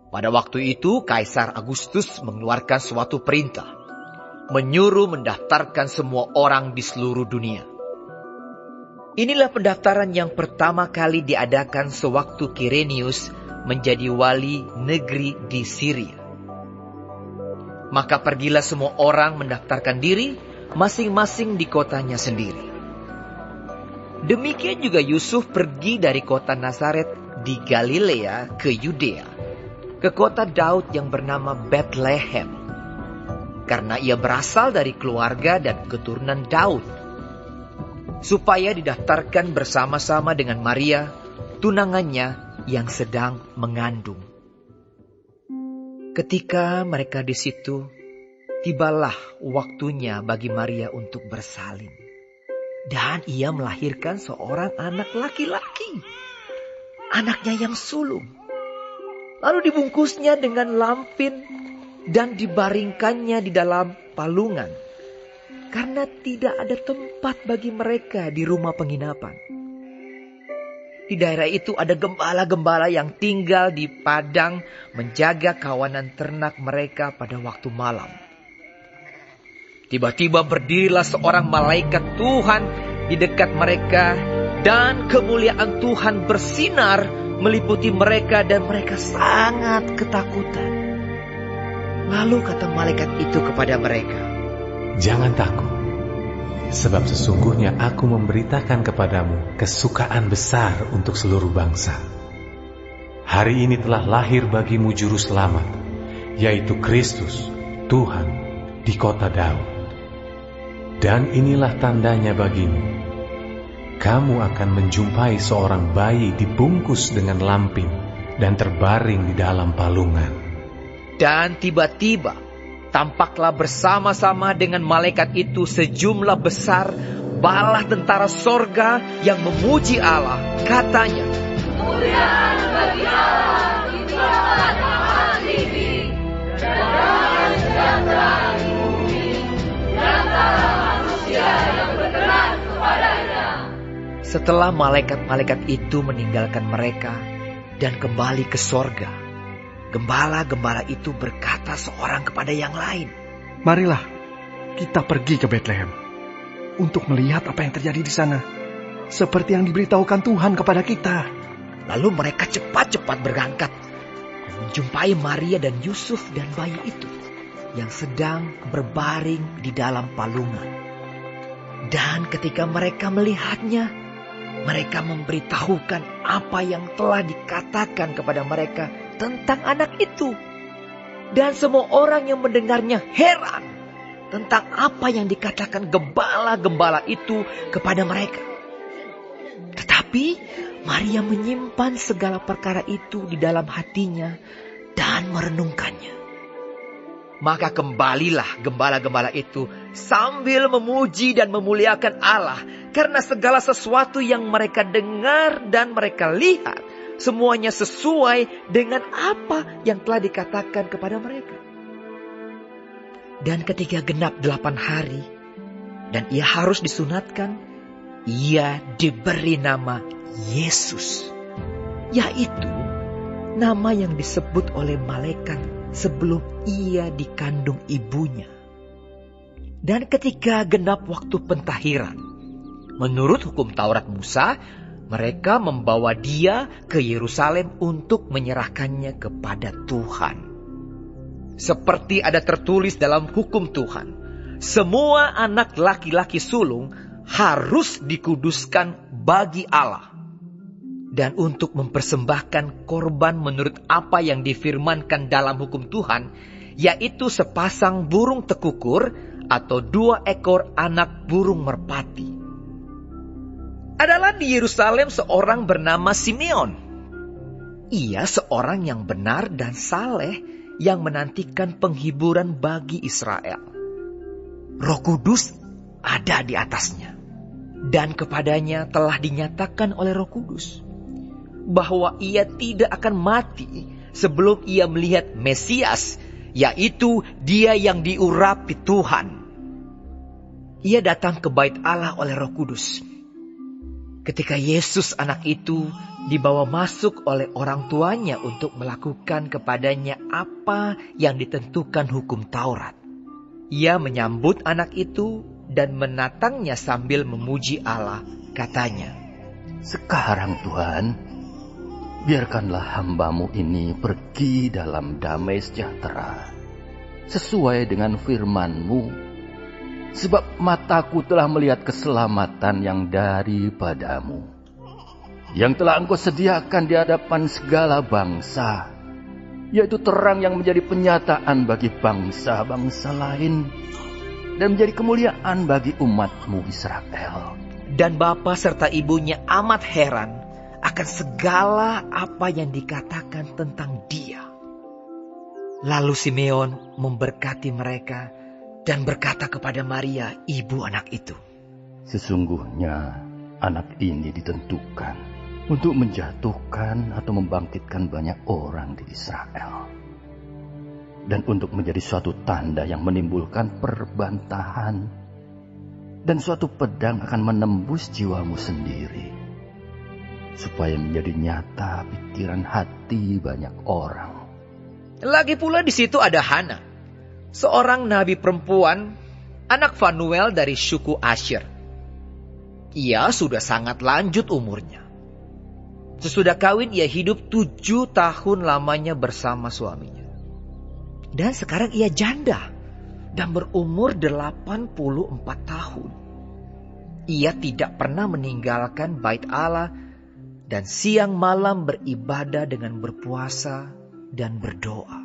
Pada waktu itu, Kaisar Agustus mengeluarkan suatu perintah, menyuruh mendaftarkan semua orang di seluruh dunia. Inilah pendaftaran yang pertama kali diadakan sewaktu Kirenius menjadi wali negeri di Syria. Maka pergilah semua orang mendaftarkan diri masing-masing di kotanya sendiri. Demikian juga Yusuf pergi dari kota Nazaret di Galilea ke Yudea, ke kota Daud yang bernama Bethlehem, karena ia berasal dari keluarga dan keturunan Daud, supaya didaftarkan bersama-sama dengan Maria, tunangannya yang sedang mengandung. Ketika mereka di situ, tibalah waktunya bagi Maria untuk bersalin. Dan ia melahirkan seorang anak laki-laki, anaknya yang sulung. Lalu dibungkusnya dengan lampin dan dibaringkannya di dalam palungan, karena tidak ada tempat bagi mereka di rumah penginapan. Di daerah itu ada gembala-gembala yang tinggal di padang menjaga kawanan ternak mereka pada waktu malam. Tiba-tiba berdirilah seorang malaikat Tuhan di dekat mereka, dan kemuliaan Tuhan bersinar meliputi mereka dan mereka sangat ketakutan. Lalu kata malaikat itu kepada mereka, "Jangan takut, sebab sesungguhnya aku memberitakan kepadamu kesukaan besar untuk seluruh bangsa. Hari ini telah lahir bagimu juru selamat, yaitu Kristus, Tuhan, di kota Daud. Dan inilah tandanya bagimu. Kamu akan menjumpai seorang bayi dibungkus dengan lampin dan terbaring di dalam palungan." Dan tiba-tiba tampaklah bersama-sama dengan malaikat itu sejumlah besar bala tentara sorga yang memuji Allah. Katanya, "Kemuliaan bagi Allah di tempat tinggi, dan damai sejahtera di bumi, di antara manusia yang berkenan kepadanya." Setelah malaikat-malaikat itu meninggalkan mereka dan kembali ke sorga, gembala-gembala itu berkata seorang kepada yang lain, "Marilah kita pergi ke Bethlehem untuk melihat apa yang terjadi di sana, seperti yang diberitahukan Tuhan kepada kita." Lalu mereka cepat-cepat berangkat dan menjumpai Maria dan Yusuf dan bayi itu yang sedang berbaring di dalam palungan. Dan ketika mereka melihatnya, mereka memberitahukan apa yang telah dikatakan kepada mereka tentang anak itu. Dan semua orang yang mendengarnya heran tentang apa yang dikatakan gembala-gembala itu kepada mereka. Tetapi Maria menyimpan segala perkara itu di dalam hatinya dan merenungkannya. Maka kembalilah gembala-gembala itu sambil memuji dan memuliakan Allah, karena segala sesuatu yang mereka dengar dan mereka lihat semuanya sesuai dengan apa yang telah dikatakan kepada mereka. Dan ketika genap 8 hari dan ia harus disunatkan, ia diberi nama Yesus, yaitu nama yang disebut oleh malaikat sebelum ia dikandung ibunya. Dan ketika genap waktu pentahiran, menurut hukum Taurat Musa, mereka membawa dia ke Yerusalem untuk menyerahkannya kepada Tuhan. Seperti ada tertulis dalam hukum Tuhan, semua anak laki-laki sulung harus dikuduskan bagi Allah. Dan untuk mempersembahkan korban menurut apa yang difirmankan dalam hukum Tuhan, yaitu sepasang burung tekukur atau 2 ekor anak burung merpati. Adalah di Yerusalem seorang bernama Simeon. Ia seorang yang benar dan saleh yang menantikan penghiburan bagi Israel. Roh Kudus ada di atasnya, dan kepadanya telah dinyatakan oleh Roh Kudus bahwa ia tidak akan mati sebelum ia melihat Mesias, yaitu dia yang diurapi Tuhan. Ia datang ke bait Allah oleh Roh Kudus. Ketika Yesus anak itu dibawa masuk oleh orang tuanya untuk melakukan kepadanya apa yang ditentukan hukum Taurat, ia menyambut anak itu dan menatangnya sambil memuji Allah. Katanya, "Sekarang Tuhan, biarkanlah hamba-Mu ini pergi dalam damai sejahtera, sesuai dengan firman-Mu. Sebab mataku telah melihat keselamatan yang daripada-Mu, yang telah Engkau sediakan di hadapan segala bangsa, yaitu terang yang menjadi penyataan bagi bangsa-bangsa lain, dan menjadi kemuliaan bagi umat-Mu Israel." Dan bapa serta ibunya amat heran akan segala apa yang dikatakan tentang dia. Lalu Simeon memberkati mereka dan berkata kepada Maria, ibu anak itu, "Sesungguhnya anak ini ditentukan untuk menjatuhkan atau membangkitkan banyak orang di Israel, dan untuk menjadi suatu tanda yang menimbulkan perbantahan, dan suatu pedang akan menembus jiwamu sendiri, supaya menjadi nyata pikiran hati banyak orang." Lagi pula di situ ada Hana, seorang nabi perempuan, anak Fanuel dari suku Asher. Ia sudah sangat lanjut umurnya. Sesudah kawin ia hidup 7 tahun lamanya bersama suaminya. Dan sekarang ia janda dan berumur 84 tahun. Ia tidak pernah meninggalkan bait Allah dan siang malam beribadah dengan berpuasa dan berdoa.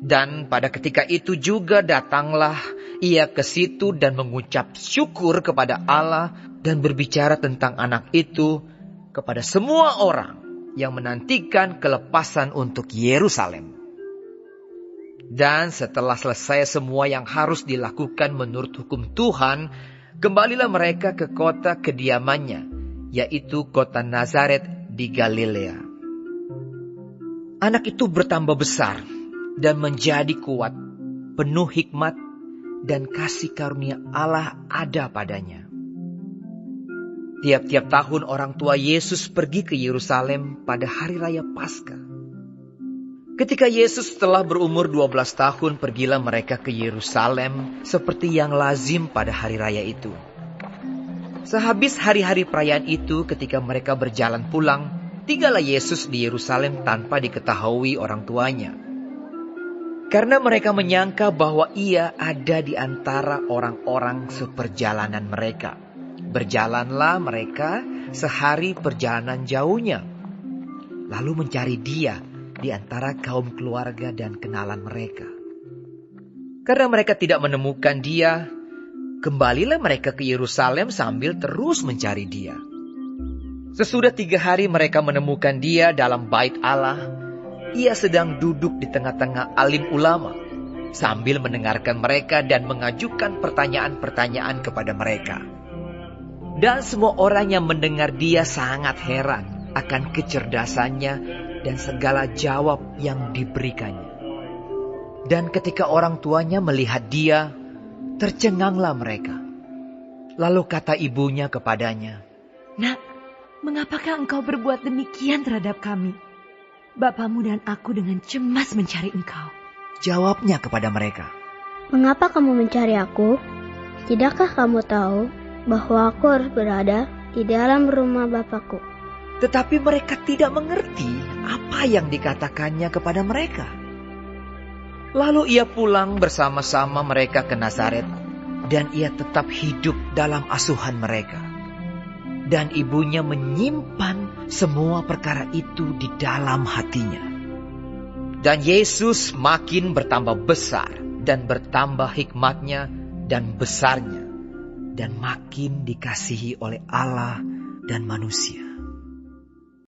Dan pada ketika itu juga datanglah ia ke situ dan mengucap syukur kepada Allah dan berbicara tentang anak itu kepada semua orang yang menantikan kelepasan untuk Yerusalem. Dan setelah selesai semua yang harus dilakukan menurut hukum Tuhan, kembalilah mereka ke kota kediamannya, yaitu kota Nazaret di Galilea. Anak itu bertambah besar dan menjadi kuat, penuh hikmat, dan kasih karunia Allah ada padanya. Tiap-tiap tahun orang tua Yesus pergi ke Yerusalem pada hari raya Paskah. Ketika Yesus telah berumur 12 tahun, pergilah mereka ke Yerusalem seperti yang lazim pada hari raya itu. Sehabis hari-hari perayaan itu, ketika mereka berjalan pulang, tinggallah Yesus di Yerusalem tanpa diketahui orang tuanya. Karena mereka menyangka bahwa ia ada di antara orang-orang seperjalanan mereka. Berjalanlah mereka sehari perjalanan jauhnya, lalu mencari dia di antara kaum keluarga dan kenalan mereka. Karena mereka tidak menemukan dia, kembalilah mereka ke Yerusalem sambil terus mencari dia. Sesudah 3 hari mereka menemukan dia dalam bait Allah. Ia sedang duduk di tengah-tengah alim ulama sambil mendengarkan mereka dan mengajukan pertanyaan-pertanyaan kepada mereka. Dan semua orang yang mendengar dia sangat heran akan kecerdasannya dan segala jawab yang diberikannya. Dan ketika orang tuanya melihat dia, tercenganglah mereka. Lalu kata ibunya kepadanya, "Nak, mengapakah engkau berbuat demikian terhadap kami? Bapamu dan aku dengan cemas mencari engkau." Jawabnya kepada mereka, "Mengapa kamu mencari aku? Tidakkah kamu tahu bahwa aku harus berada di dalam rumah Bapakku?" Tetapi mereka tidak mengerti apa yang dikatakannya kepada mereka. Lalu ia pulang bersama-sama mereka ke Nazaret, dan ia tetap hidup dalam asuhan mereka. Dan ibunya menyimpan semua perkara itu di dalam hatinya. Dan Yesus makin bertambah besar dan bertambah hikmatnya dan besarnya, dan makin dikasihi oleh Allah dan manusia.